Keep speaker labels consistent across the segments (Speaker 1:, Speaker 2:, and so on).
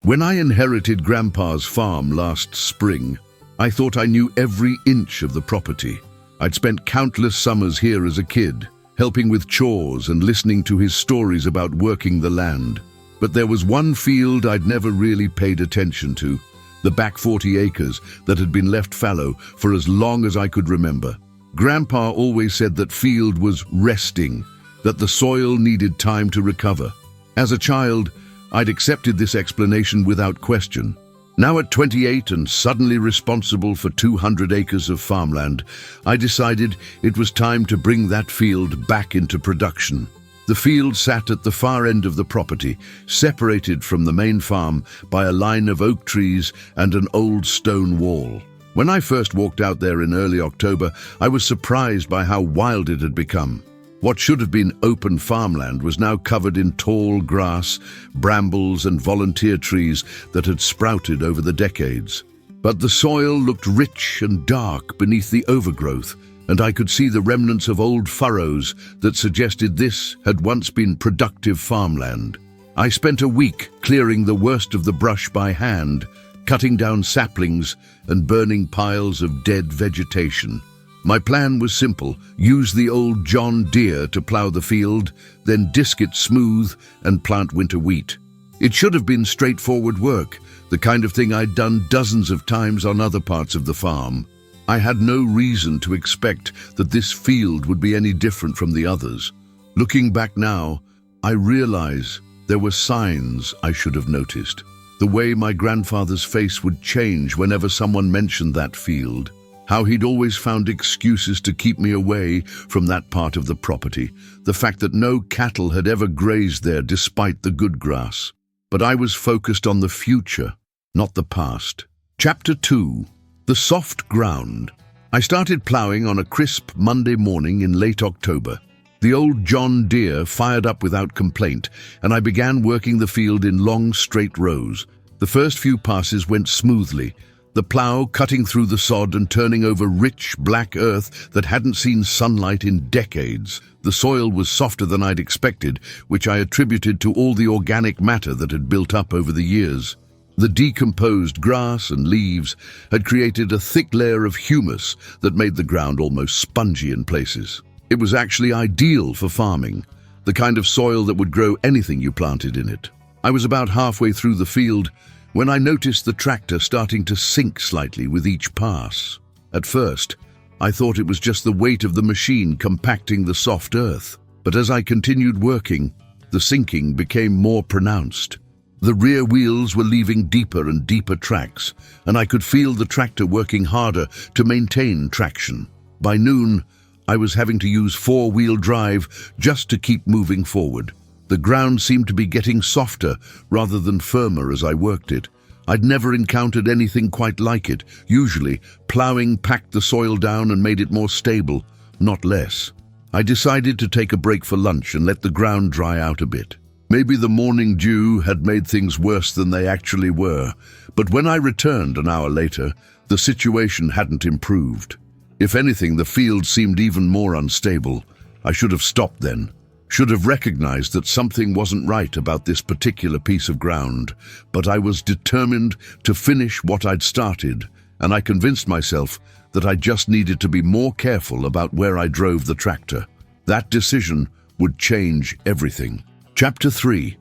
Speaker 1: When I inherited Grandpa's farm last spring, I thought I knew every inch of the property. I'd spent countless summers here as a kid, helping with chores and listening to his stories about working the land. But there was one field I'd never really paid attention to, the back 40 acres that had been left fallow for as long as I could remember. Grandpa always said that field was resting, that the soil needed time to recover. As a child, I'd accepted this explanation without question. Now at 28 and suddenly responsible for 200 acres of farmland, I decided it was time to bring that field back into production. The field sat at the far end of the property, separated from the main farm by a line of oak trees and an old stone wall. When I first walked out there in early October, I was surprised by how wild it had become. What should have been open farmland was now covered in tall grass, brambles and volunteer trees that had sprouted over the decades. But the soil looked rich and dark beneath the overgrowth, and I could see the remnants of old furrows that suggested this had once been productive farmland. I spent a week clearing the worst of the brush by hand, cutting down saplings and burning piles of dead vegetation. My plan was simple: use the old John Deere to plow the field, then disc it smooth and plant winter wheat. It should have been straightforward work, the kind of thing I'd done dozens of times on other parts of the farm. I had no reason to expect that this field would be any different from the others. Looking back now, I realize there were signs I should have noticed. The way my grandfather's face would change whenever someone mentioned that field. How he'd always found excuses to keep me away from that part of the property. The fact that no cattle had ever grazed there despite the good grass. But I was focused on the future, not the past. Chapter 2. The Soft Ground. I started plowing on a crisp Monday morning in late October. The old John Deere fired up without complaint, and I began working the field in long, straight rows. The first few passes went smoothly, the plow cutting through the sod and turning over rich, black earth that hadn't seen sunlight in decades. The soil was softer than I'd expected, which I attributed to all the organic matter that had built up over the years. The decomposed grass and leaves had created a thick layer of humus that made the ground almost spongy in places. It was actually ideal for farming, the kind of soil that would grow anything you planted in it. I was about halfway through the field when I noticed the tractor starting to sink slightly with each pass. At first, I thought it was just the weight of the machine compacting the soft earth. But as I continued working, the sinking became more pronounced. The rear wheels were leaving deeper and deeper tracks, and I could feel the tractor working harder to maintain traction. By noon, I was having to use four-wheel drive just to keep moving forward. The ground seemed to be getting softer rather than firmer as I worked it. I'd never encountered anything quite like it. Usually, plowing packed the soil down and made it more stable, not less. I decided to take a break for lunch and let the ground dry out a bit. Maybe the morning dew had made things worse than they actually were, but when I returned an hour later, the situation hadn't improved. If anything, the field seemed even more unstable. I should have stopped then. Should have recognized that something wasn't right about this particular piece of ground, but I was determined to finish what I'd started, and I convinced myself that I just needed to be more careful about where I drove the tractor. That decision would change everything. Chapter 3.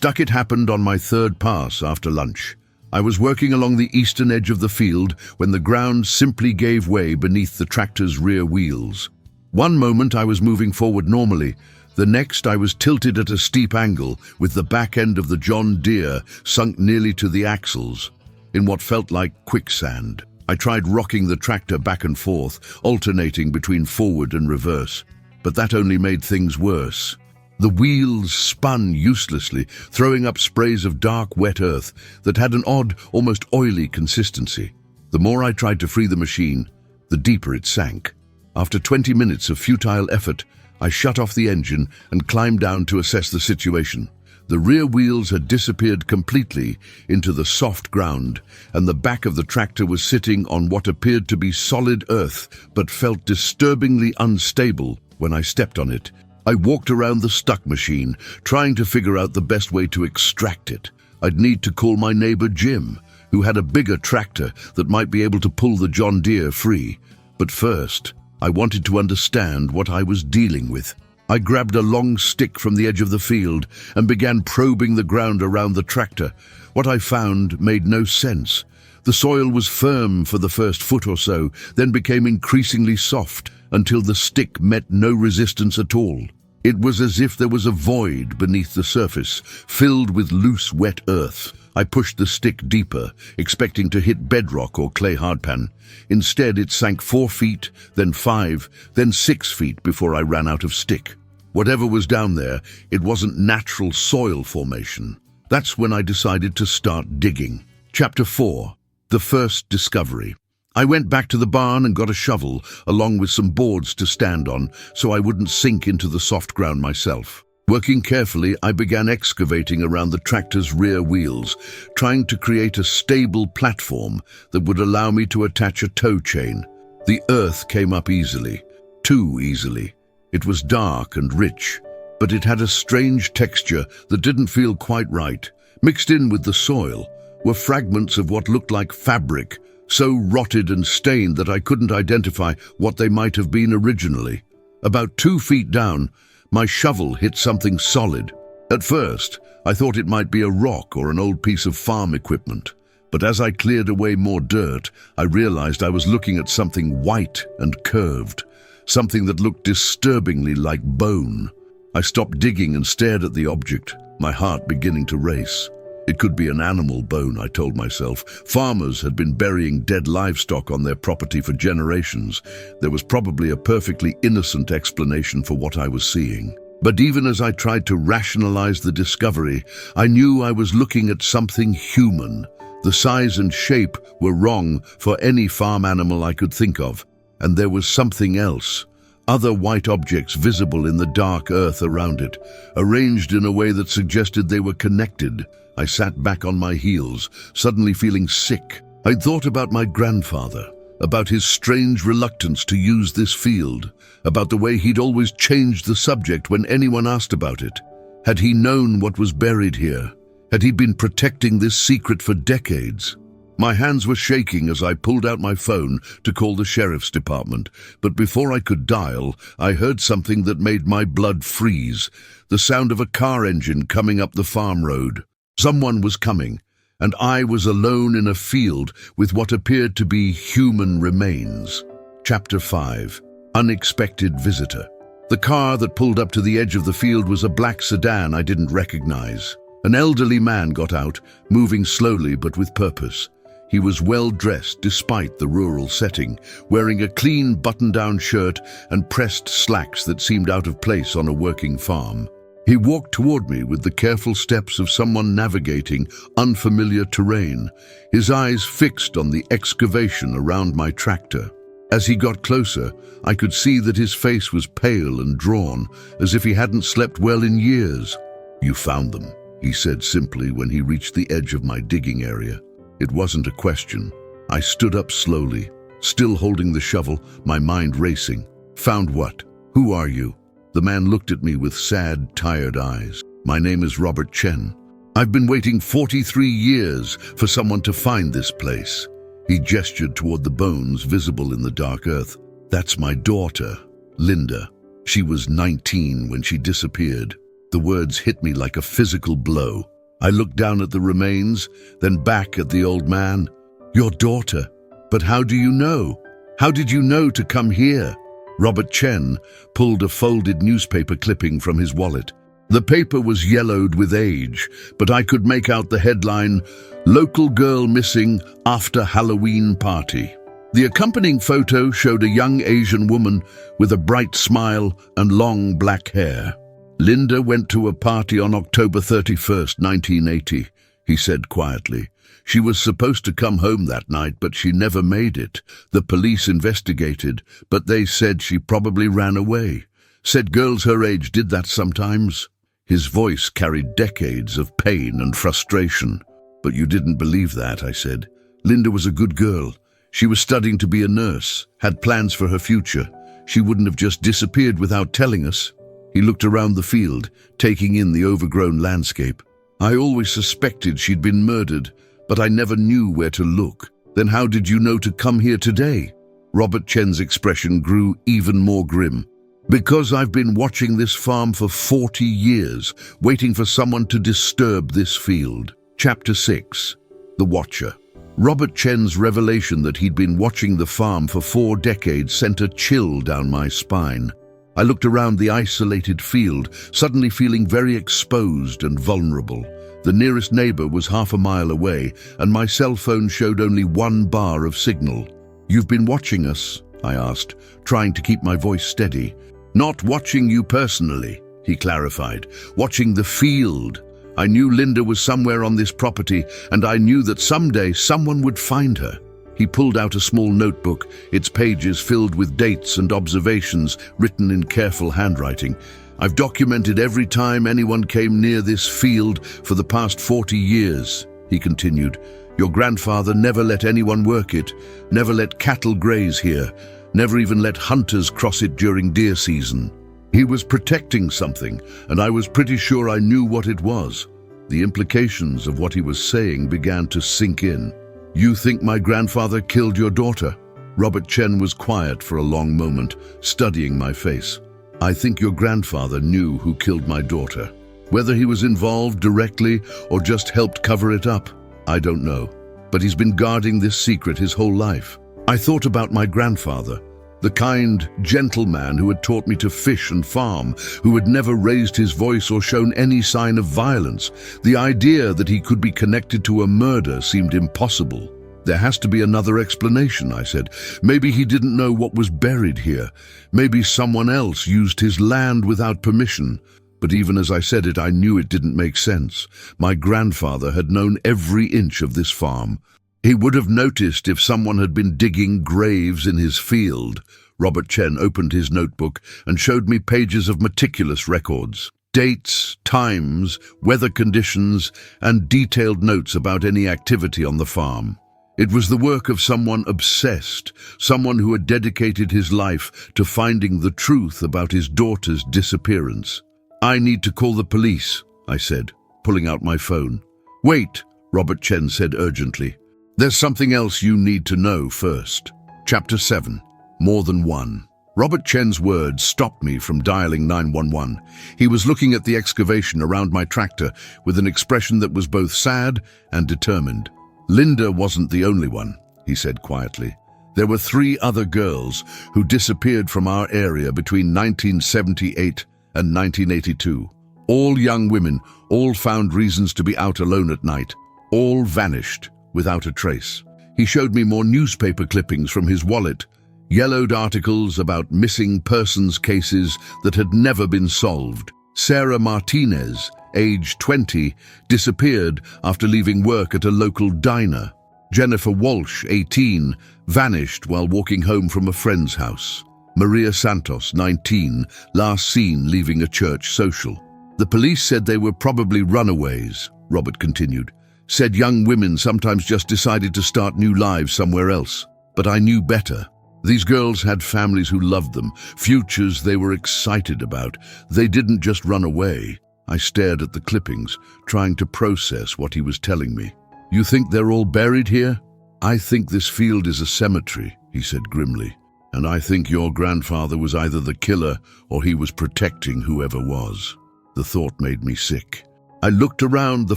Speaker 1: It happened on my third pass after lunch. I was working along the eastern edge of the field when the ground simply gave way beneath the tractor's rear wheels. One moment I was moving forward normally, the next I was tilted at a steep angle with the back end of the John Deere sunk nearly to the axles, in what felt like quicksand. I tried rocking the tractor back and forth, alternating between forward and reverse, but that only made things worse. The wheels spun uselessly, throwing up sprays of dark, wet earth that had an odd, almost oily consistency. The more I tried to free the machine, the deeper it sank. After 20 minutes of futile effort, I shut off the engine and climbed down to assess the situation. The rear wheels had disappeared completely into the soft ground, and the back of the tractor was sitting on what appeared to be solid earth, but felt disturbingly unstable when I stepped on it. I walked around the stuck machine, trying to figure out the best way to extract it. I'd need to call my neighbor Jim, who had a bigger tractor that might be able to pull the John Deere free. But first, I wanted to understand what I was dealing with. I grabbed a long stick from the edge of the field and began probing the ground around the tractor. What I found made no sense. The soil was firm for the first foot or so, then became increasingly soft until the stick met no resistance at all. It was as if there was a void beneath the surface, filled with loose, wet earth. I pushed the stick deeper, expecting to hit bedrock or clay hardpan. Instead, it sank 4 feet, then 5, then 6 feet before I ran out of stick. Whatever was down there, it wasn't natural soil formation. That's when I decided to start digging. Chapter 4. The First Discovery. I went back to the barn and got a shovel, along with some boards to stand on, so I wouldn't sink into the soft ground myself. Working carefully, I began excavating around the tractor's rear wheels, trying to create a stable platform that would allow me to attach a tow chain. The earth came up easily, too easily. It was dark and rich, but it had a strange texture that didn't feel quite right. Mixed in with the soil were fragments of what looked like fabric, so rotted and stained that I couldn't identify what they might have been originally. About 2 feet down, my shovel hit something solid. At first, I thought it might be a rock or an old piece of farm equipment. But as I cleared away more dirt, I realized I was looking at something white and curved, something that looked disturbingly like bone. I stopped digging and stared at the object, my heart beginning to race. It could be an animal bone, I told myself. Farmers had been burying dead livestock on their property for generations. There was probably a perfectly innocent explanation for what I was seeing. But even as I tried to rationalize the discovery, I knew I was looking at something human. The size and shape were wrong for any farm animal I could think of. And there was something else. Other white objects visible in the dark earth around it, arranged in a way that suggested they were connected. I sat back on my heels, suddenly feeling sick. I'd thought about my grandfather, about his strange reluctance to use this field, about the way he'd always changed the subject when anyone asked about it. Had he known what was buried here? Had he been protecting this secret for decades? My hands were shaking as I pulled out my phone to call the sheriff's department, but before I could dial, I heard something that made my blood freeze, the sound of a car engine coming up the farm road. Someone was coming, and I was alone in a field with what appeared to be human remains. Chapter 5. Unexpected Visitor. The car that pulled up to the edge of the field was a black sedan I didn't recognize. An elderly man got out, moving slowly but with purpose. He was well dressed despite the rural setting, wearing a clean button-down shirt and pressed slacks that seemed out of place on a working farm. He walked toward me with the careful steps of someone navigating unfamiliar terrain, his eyes fixed on the excavation around my tractor. As he got closer, I could see that his face was pale and drawn, as if he hadn't slept well in years. "You found them," he said simply when he reached the edge of my digging area. It wasn't a question. I stood up slowly, still holding the shovel, my mind racing. "Found what? Who are you?" The man looked at me with sad, tired eyes. "My name is Robert Chen. I've been waiting 43 years for someone to find this place." He gestured toward the bones visible in the dark earth. "That's my daughter, Linda. She was 19 when she disappeared." The words hit me like a physical blow. I looked down at the remains, then back at the old man. "Your daughter? But how do you know? How did you know to come here?" Robert Chen pulled a folded newspaper clipping from his wallet. The paper was yellowed with age, but I could make out the headline, "Local Girl Missing After Halloween Party." The accompanying photo showed a young Asian woman with a bright smile and long black hair. "Linda went to a party on October 31st, 1980, he said quietly. "She was supposed to come home that night, but she never made it. The police investigated, but they said she probably ran away. Said girls her age did that sometimes." His voice carried decades of pain and frustration. "But you didn't believe that," I said. "Linda was a good girl. She was studying to be a nurse, had plans for her future. She wouldn't have just disappeared without telling us." He looked around the field, taking in the overgrown landscape. I always suspected she'd been murdered, but I never knew where to look. Then how did you know to come here today? Robert Chen's expression grew even more grim. Because I've been watching this farm for 40 years, waiting for someone to disturb this field. Chapter 6. The Watcher. Robert Chen's revelation that he'd been watching the farm for 4 decades sent a chill down my spine. I looked around the isolated field, suddenly feeling very exposed and vulnerable. The nearest neighbor was half a mile away, and my cell phone showed only 1 bar of signal. "You've been watching us?" I asked, trying to keep my voice steady. "Not watching you personally," he clarified. "Watching the field. I knew Linda was somewhere on this property, and I knew that someday someone would find her." He pulled out a small notebook, its pages filled with dates and observations written in careful handwriting. "I've documented every time anyone came near this field for the past 40 years, he continued. "Your grandfather never let anyone work it, never let cattle graze here, never even let hunters cross it during deer season. He was protecting something, and I was pretty sure I knew what it was." The implications of what he was saying began to sink in. "You think my grandfather killed your daughter?" Robert Chen was quiet for a long moment, studying my face. "I think your grandfather knew who killed my daughter. Whether he was involved directly or just helped cover it up, I don't know. But he's been guarding this secret his whole life." I thought about my grandfather, the kind, gentle man who had taught me to fish and farm, who had never raised his voice or shown any sign of violence. The idea that he could be connected to a murder seemed impossible. "There has to be another explanation," I said. "Maybe he didn't know what was buried here. Maybe someone else used his land without permission." But even as I said it, I knew it didn't make sense. My grandfather had known every inch of this farm. He would have noticed if someone had been digging graves in his field. Robert Chen opened his notebook and showed me pages of meticulous records. Dates, times, weather conditions, and detailed notes about any activity on the farm. It was the work of someone obsessed, someone who had dedicated his life to finding the truth about his daughter's disappearance. "I need to call the police," I said, pulling out my phone. "Wait," Robert Chen said urgently. "There's something else you need to know first." Chapter 7. More Than One. Robert Chen's words stopped me from dialing 911. He was looking at the excavation around my tractor with an expression that was both sad and determined. "Linda wasn't the only one," he said quietly. "There were 3 other girls who disappeared from our area between 1978 and 1982. All young women, all found reasons to be out alone at night. All vanished without a trace." He showed me more newspaper clippings from his wallet, yellowed articles about missing persons cases that had never been solved. Sarah Martinez, age 20, disappeared after leaving work at a local diner. Jennifer Walsh, 18, vanished while walking home from a friend's house. Maria Santos, 19, last seen leaving a church social. "The police said they were probably runaways," Robert continued. "Said young women sometimes just decided to start new lives somewhere else. But I knew better. These girls had families who loved them, futures they were excited about. They didn't just run away." I stared at the clippings, trying to process what he was telling me. "You think they're all buried here?" "I think this field is a cemetery," he said grimly. "And I think your grandfather was either the killer or he was protecting whoever was." The thought made me sick. I looked around the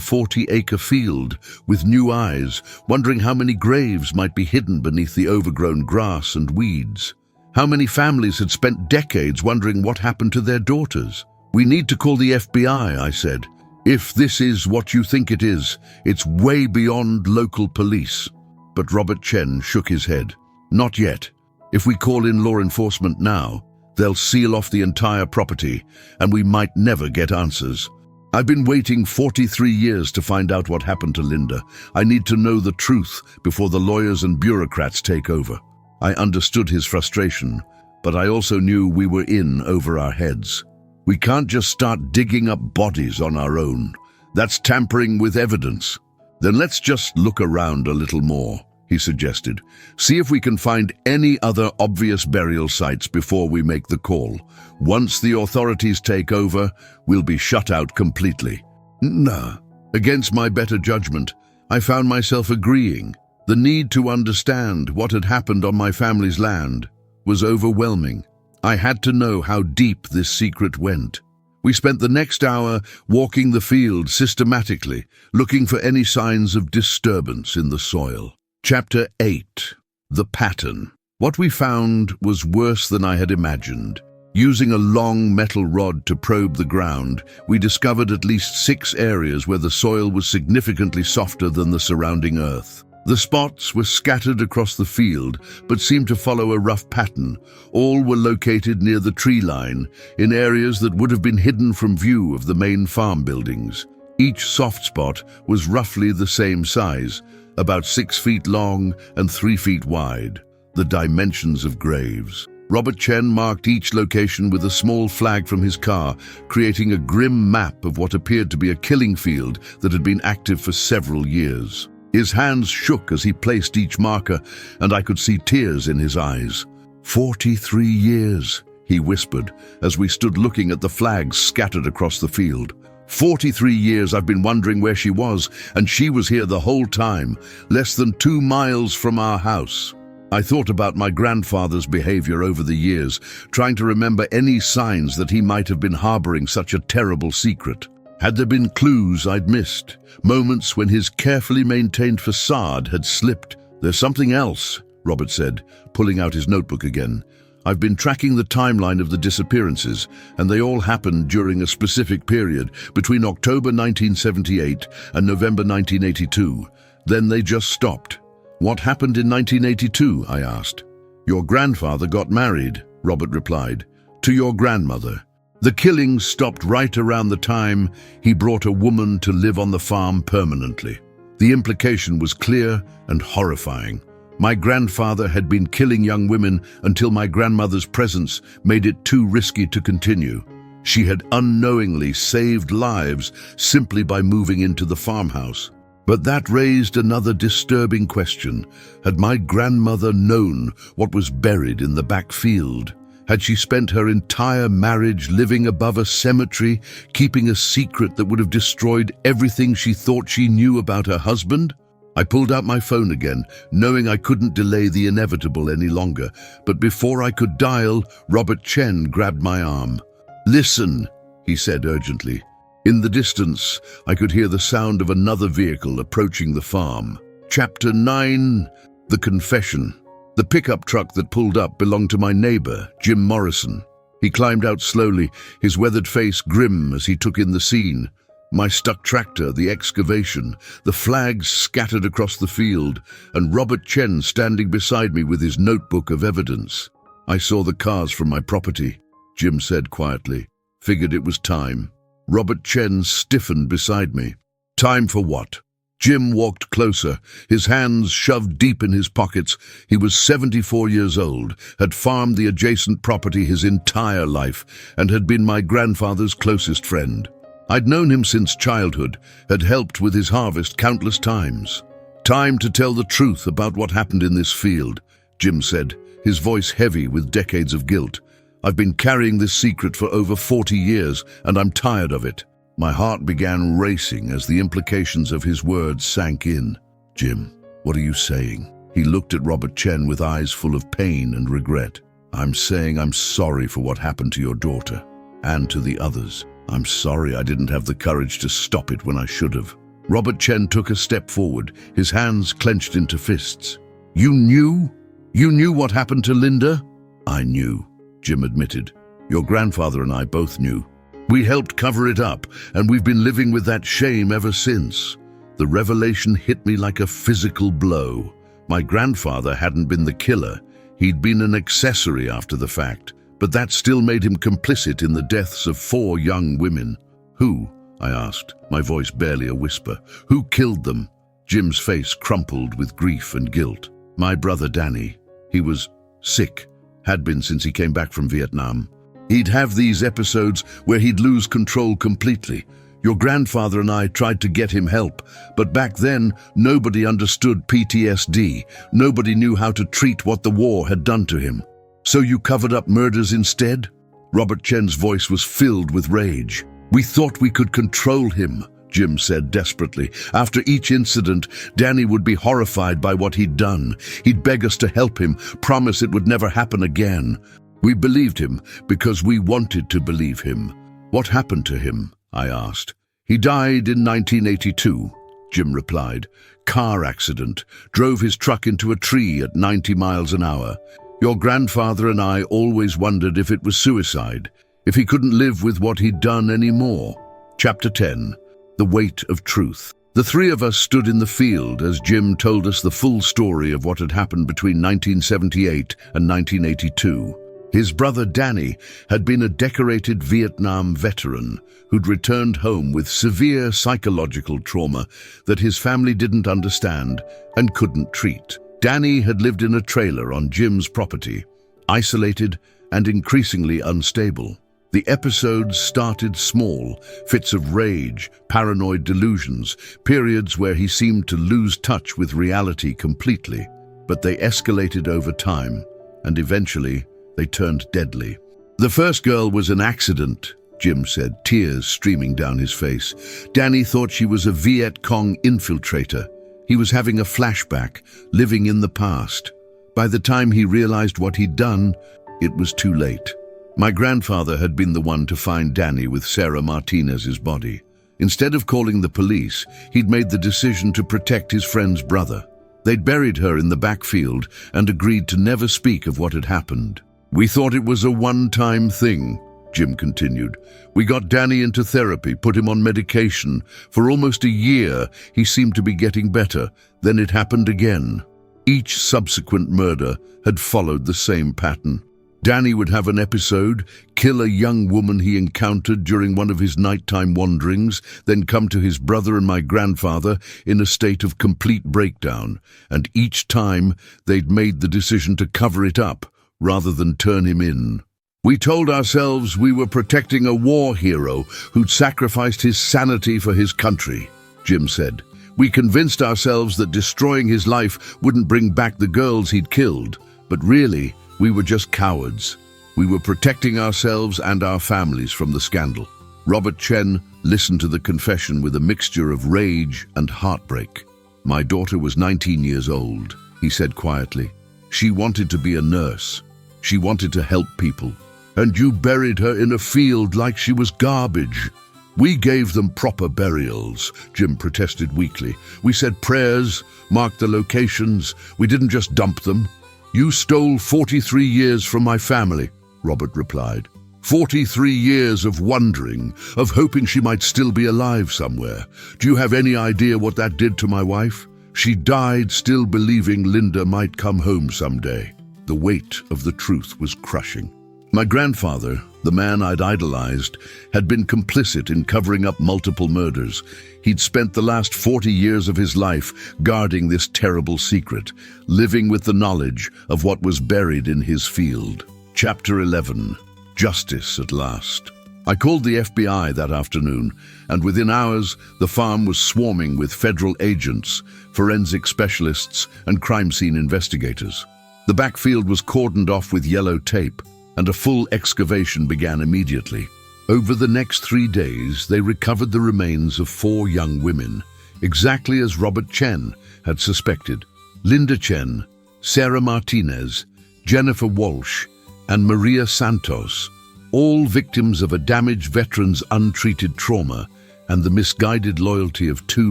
Speaker 1: 40-acre field with new eyes, wondering how many graves might be hidden beneath the overgrown grass and weeds. How many families had spent decades wondering what happened to their daughters. "We need to call the FBI," I said. "If this is what you think it is, it's way beyond local police." But Robert Chen shook his head. "Not yet. If we call in law enforcement now, they'll seal off the entire property, and we might never get answers. I've been waiting 43 years to find out what happened to Linda. I need to know the truth before the lawyers and bureaucrats take over." I understood his frustration, but I also knew we were in over our heads. "We can't just start digging up bodies on our own. That's tampering with evidence." "Then let's just look around a little more," he suggested. "See if we can find any other obvious burial sites before we make the call. Once the authorities take over, we'll be shut out completely." "No, Against my better judgment, I found myself agreeing. The need to understand what had happened on my family's land was overwhelming. I had to know how deep this secret went. We spent the next hour walking the field systematically, looking for any signs of disturbance in the soil. Chapter 8. The Pattern. What we found was worse than I had imagined. Using a long metal rod to probe the ground, we discovered at least 6 areas where the soil was significantly softer than the surrounding earth. The spots were scattered across the field, but seemed to follow a rough pattern. All were located near the tree line, in areas that would have been hidden from view of the main farm buildings. Each soft spot was roughly the same size, about 6 feet long and 3 feet wide. The dimensions of graves. Robert Chen marked each location with a small flag from his car, creating a grim map of what appeared to be a killing field that had been active for several years. His hands shook as he placed each marker, and I could see tears in his eyes. 43 years, he whispered, as we stood looking at the flags scattered across the field. 43 years I've been wondering where she was, and she was here the whole time, less than 2 miles from our house. I thought about my grandfather's behavior over the years, trying to remember any signs that he might have been harboring such a terrible secret. Had there been clues I'd missed, moments when his carefully maintained facade had slipped? There's something else, Robert said, pulling out his notebook again. I've been tracking the timeline of the disappearances, and they all happened during a specific period, between October 1978 and November 1982. Then they just stopped. What happened in 1982, I asked. Your grandfather got married, Robert replied, to your grandmother. The killings stopped right around the time he brought a woman to live on the farm permanently. The implication was clear and horrifying. My grandfather had been killing young women until my grandmother's presence made it too risky to continue. She had unknowingly saved lives simply by moving into the farmhouse. But that raised another disturbing question. Had my grandmother known what was buried in the back field? Had she spent her entire marriage living above a cemetery, keeping a secret that would have destroyed everything she thought she knew about her husband? I pulled out my phone again, knowing I couldn't delay the inevitable any longer. But before I could dial, Robert Chen grabbed my arm. "Listen," he said urgently. In the distance, I could hear the sound of another vehicle approaching the farm. Chapter 9. The Confession. The pickup truck that pulled up belonged to my neighbor, Jim Morrison. He climbed out slowly, his weathered face grim as he took in the scene. My stuck tractor, the excavation, the flags scattered across the field, and Robert Chen standing beside me with his notebook of evidence. "I saw the cars from my property," Jim said quietly. "Figured it was time." Robert Chen stiffened beside me. "Time for what?" Jim walked closer, his hands shoved deep in his pockets. He was 74 years old, had farmed the adjacent property his entire life, and had been my grandfather's closest friend. I'd known him since childhood, had helped with his harvest countless times. "Time to tell the truth about what happened in this field," Jim said, his voice heavy with decades of guilt. "I've been carrying this secret for over 40 years, and I'm tired of it." My heart began racing as the implications of his words sank in. "Jim, what are you saying?" He looked at Robert Chen with eyes full of pain and regret. "I'm saying I'm sorry for what happened to your daughter, and to the others. I'm sorry I didn't have the courage to stop it when I should have." Robert Chen took a step forward, his hands clenched into fists. "You knew? You knew what happened to Linda?" "I knew," Jim admitted. "Your grandfather and I both knew. We helped cover it up, and we've been living with that shame ever since." The revelation hit me like a physical blow. My grandfather hadn't been the killer. He'd been an accessory after the fact, but that still made him complicit in the deaths of 4 young women. "Who?" I asked, my voice barely a whisper. "Who killed them?" Jim's face crumpled with grief and guilt. "My brother Danny. He was sick, had been since he came back from Vietnam. He'd have these episodes where he'd lose control completely. Your grandfather and I tried to get him help, but back then nobody understood PTSD. Nobody knew how to treat what the war had done to him. So you covered up murders instead?" Robert Chen's voice was filled with rage. "We thought we could control him," Jim said desperately. After each incident, Danny would be horrified by what he'd done. He'd beg us to help him, promise it would never happen again. We believed him because we wanted to believe him. What happened to him? I asked. He died in 1982, Jim replied. Car accident. Drove his truck into a tree at 90 miles an hour. Your grandfather and I always wondered if it was suicide, if he couldn't live with what he'd done anymore. Chapter 10. The Weight of Truth. The three of us stood in the field as Jim told us the full story of what had happened between 1978 and 1982. His brother Danny had been a decorated Vietnam veteran who'd returned home with severe psychological trauma that his family didn't understand and couldn't treat. Danny had lived in a trailer on Jim's property, isolated and increasingly unstable. The episodes started small, fits of rage, paranoid delusions, periods where he seemed to lose touch with reality completely. But they escalated over time, and eventually they turned deadly. The first girl was an accident, Jim said, tears streaming down his face. Danny thought she was a Viet Cong infiltrator. He was having a flashback, living in the past. By the time he realized what he'd done, it was too late. My grandfather had been the one to find Danny with Sarah Martinez's body. Instead of calling the police, he'd made the decision to protect his friend's brother. They'd buried her in the backfield and agreed to never speak of what had happened. We thought it was a one-time thing, Jim continued. We got Danny into therapy, put him on medication. For almost a year, he seemed to be getting better. Then it happened again. Each subsequent murder had followed the same pattern. Danny would have an episode, kill a young woman he encountered during one of his nighttime wanderings, then come to his brother and my grandfather in a state of complete breakdown. And each time, they'd made the decision to cover it up, rather than turn him in. We told ourselves we were protecting a war hero who'd sacrificed his sanity for his country, Jim said. We convinced ourselves that destroying his life wouldn't bring back the girls he'd killed, but really, we were just cowards. We were protecting ourselves and our families from the scandal. Robert Chen listened to the confession with a mixture of rage and heartbreak. My daughter was 19 years old, he said quietly. She wanted to be a nurse. She wanted to help people. And you buried her in a field like she was garbage. We gave them proper burials, Jim protested weakly. We said prayers, marked the locations. We didn't just dump them. You stole 43 years from my family, Robert replied. 43 years of wondering, of hoping she might still be alive somewhere. Do you have any idea what that did to my wife? She died still believing Linda might come home someday. The weight of the truth was crushing. My grandfather, the man I'd idolized, had been complicit in covering up multiple murders. He'd spent the last 40 years of his life guarding this terrible secret, living with the knowledge of what was buried in his field. Chapter 11. Justice at last. I called the FBI that afternoon, and within hours, the farm was swarming with federal agents, forensic specialists, and crime scene investigators. The backfield was cordoned off with yellow tape, and a full excavation began immediately. Over the next 3 days, they recovered the remains of 4 young women, exactly as Robert Chen had suspected. Linda Chen, Sarah Martinez, Jennifer Walsh, and Maria Santos, all victims of a damaged veteran's untreated trauma and the misguided loyalty of 2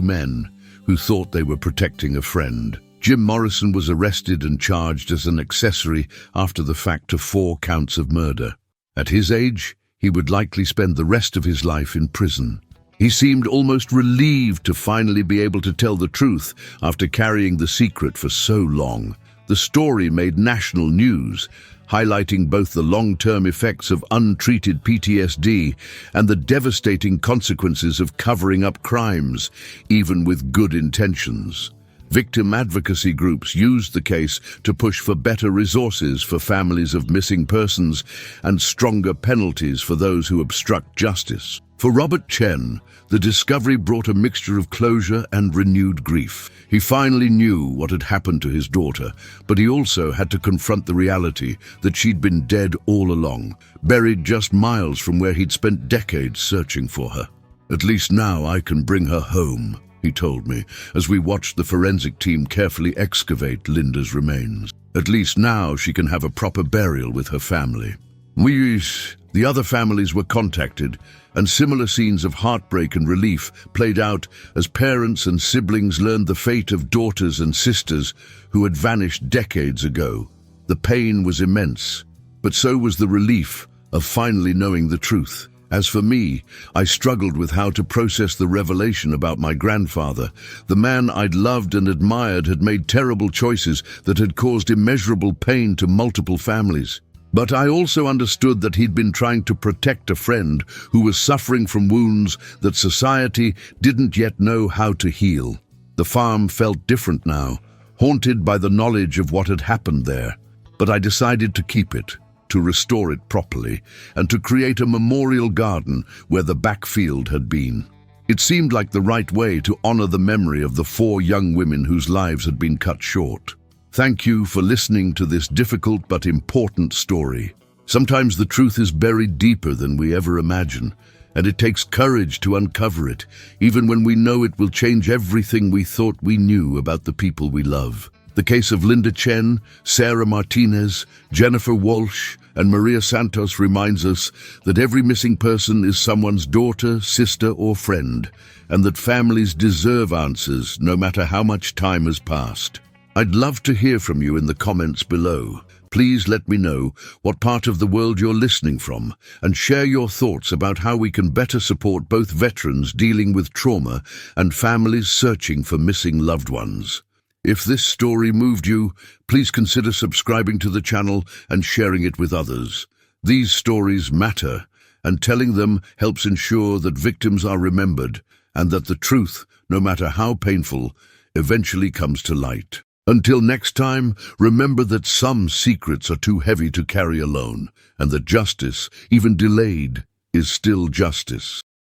Speaker 1: men who thought they were protecting a friend. Jim Morrison was arrested and charged as an accessory after the fact to 4 counts of murder. At his age, he would likely spend the rest of his life in prison. He seemed almost relieved to finally be able to tell the truth after carrying the secret for so long. The story made national news, highlighting both the long-term effects of untreated PTSD and the devastating consequences of covering up crimes, even with good intentions. Victim advocacy groups used the case to push for better resources for families of missing persons and stronger penalties for those who obstruct justice. For Robert Chen, the discovery brought a mixture of closure and renewed grief. He finally knew what had happened to his daughter, but he also had to confront the reality that she'd been dead all along, buried just miles from where he'd spent decades searching for her. At least now I can bring her home, he told me, as we watched the forensic team carefully excavate Linda's remains. At least now she can have a proper burial with her family. The other families were contacted, and similar scenes of heartbreak and relief played out as parents and siblings learned the fate of daughters and sisters who had vanished decades ago. The pain was immense, but so was the relief of finally knowing the truth. As for me, I struggled with how to process the revelation about my grandfather. The man I'd loved and admired had made terrible choices that had caused immeasurable pain to multiple families. But I also understood that he'd been trying to protect a friend who was suffering from wounds that society didn't yet know how to heal. The farm felt different now, haunted by the knowledge of what had happened there. But I decided to keep it, to restore it properly, and to create a memorial garden where the backfield had been. It seemed like the right way to honor the memory of the 4 young women whose lives had been cut short. Thank you for listening to this difficult but important story. Sometimes the truth is buried deeper than we ever imagine, and it takes courage to uncover it, even when we know it will change everything we thought we knew about the people we love. The case of Linda Chen, Sarah Martinez, Jennifer Walsh, and Maria Santos reminds us that every missing person is someone's daughter, sister, or friend, and that families deserve answers no matter how much time has passed. I'd love to hear from you in the comments below. Please let me know what part of the world you're listening from, and share your thoughts about how we can better support both veterans dealing with trauma and families searching for missing loved ones. If this story moved you, please consider subscribing to the channel and sharing it with others. These stories matter, and telling them helps ensure that victims are remembered and that the truth, no matter how painful, eventually comes to light. Until next time, remember that some secrets are too heavy to carry alone, and that justice, even delayed, is still justice.